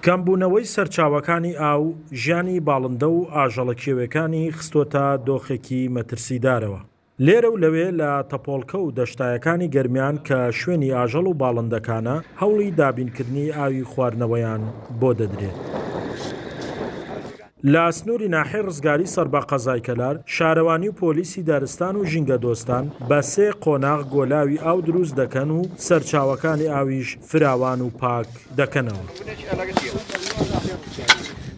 کەمبوونەوەی سەرچاوەکانی ئاو ژیانی باڵندە و ئاژەڵە کێوەکانی خستۆتە دۆخێکی مەترسیدارەوە. لێرە و لەوێ لە تەپۆڵکە و دەشتایەکانی گەرمیان کە شوێنی ئاژەڵ و باڵندەکانە هەوڵی دابینکردنی ئاوی خواردنەوەیان بۆ دەدرێت. لە سنووری ناحێی ڕزگاری سەر بە قەزای کەلار، شارەوانی و پۆلیسی دارستان و ژینگە دۆستان بە 3 قۆناغ گۆلاوی ئاو دروست دەکەن و سەرچاوەکانی ئاویش فراوان و پاک دەکەنەوە.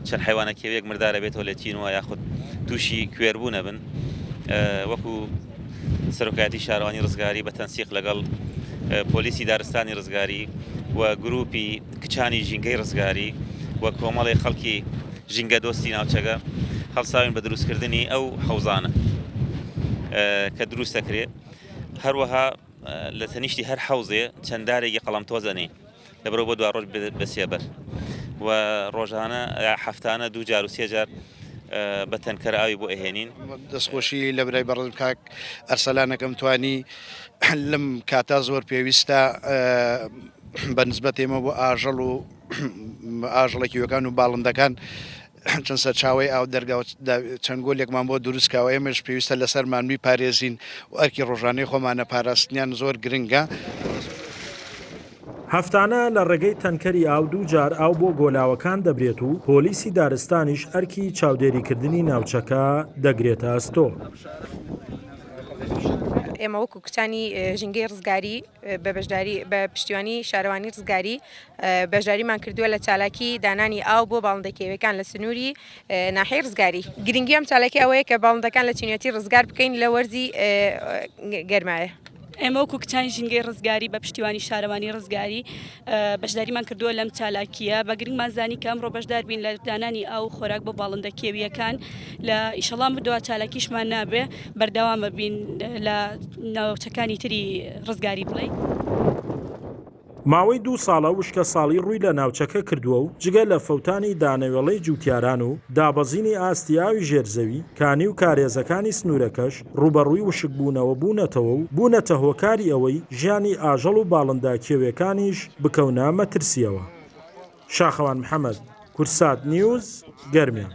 چەند حیوانەکێوێک مردارە بێتەوە لە چینەوە یاخود تووشی کوێربوونە بن، وەکو سەرۆکایەتی شارەوانی ڕزگاری بە تەنسیق لەگەڵ پۆلیسی دارستانی ڕزگاری و گروپی کچانی ژینگەی ڕزگاری و کۆمەڵی خەڵکی ژینگە دۆستی ناوچەکە هەڵساوین بە دروستکردنی ئەو حەوزانە کە دروست دەکرێت. هەروەها لە تەنیشتی هەر حەوزێ چەنددارێکی قەڵەمتۆزەنێ لەبەرەوە بۆ 2 ڕۆژ بە سێبەر و ڕۆژانە هەفتانە 2 جار و 3 جار بە تەنکەر ئاوی بۆ ئەهێنین. دەستخۆشی لە برای بەڕێز کاک ئەرسەلانەکەم توانی لەم کاتا زۆر پێویستە بە نسبەت ئێمە بۆ ئاژەڵ و ئاژەڵێکیوەکان و باڵندەکان چەند سەرچاوی ئاو دەرگا چەند گۆلێکمان بۆ دروستکەوە. ئێمەش پێویستە لەسەرمان بیپارێزین و ئەرکی ڕۆژانەی خۆمانە پاراستنیان زۆر گرنگە. هەفتانە لە ڕێگەی تەنکەری ئاو 2 جار ئاو بۆ گۆلاوەکان دەبرێت و پۆلیسی دارستانیش ئەرکی چاودێریکردنی ناوچەکە دەگرێتە ئەستۆ. ئێمە وەکو کچانی ژینگەی ڕزگاری بە پشتیوانی شارەوانی ڕزگاری بەشداریمان کردووە لە چالاکی دانانی ئاو بۆ باڵندەکێوەکان لە سنووری ناحێی ڕزگاری. گرنگی ئەم چالاکی ئەوەیە کە باڵندەکان لە چینەتی ڕزگار بکەین لە وەرزی گەرمایە. ئێمە وەکو کچانی ژینگەی ڕزگاری بە پشتیوانی شارەوانی ڕزگاری بەشداریمان کردووە لەم چالاکیە بە گرنگمان زانی کە ئەمڕۆ بەشدار بین لە دانانی ئاو خۆراک بۆ باڵندە کێویەکان لە ئیشەڵام بدووە چالاکیشمان نابێ بەردەوامە بین لە ناوچەکانی تری ڕزگاری بڵێ. ماوەی 2 ساڵە وشکە ساڵی ڕووی لە ناوچەکە کردووە و جگە لە فەوتانی دانەوێڵەی جووتیاران و دابەزینی ئاستی ئاوی ژێرزەوی کانی و کارێزەکانی سنوورەکەش ڕوبەڕووی وشک بوونەوە بوونەتەوە و بوونەتە هۆکاری ئەوەی ژیانی ئاژەڵ و باڵندە کێوەکانیش بکەونە مەترسیەوە. شاخەوان محەممەد، کورسات نیوز، گەرمیان.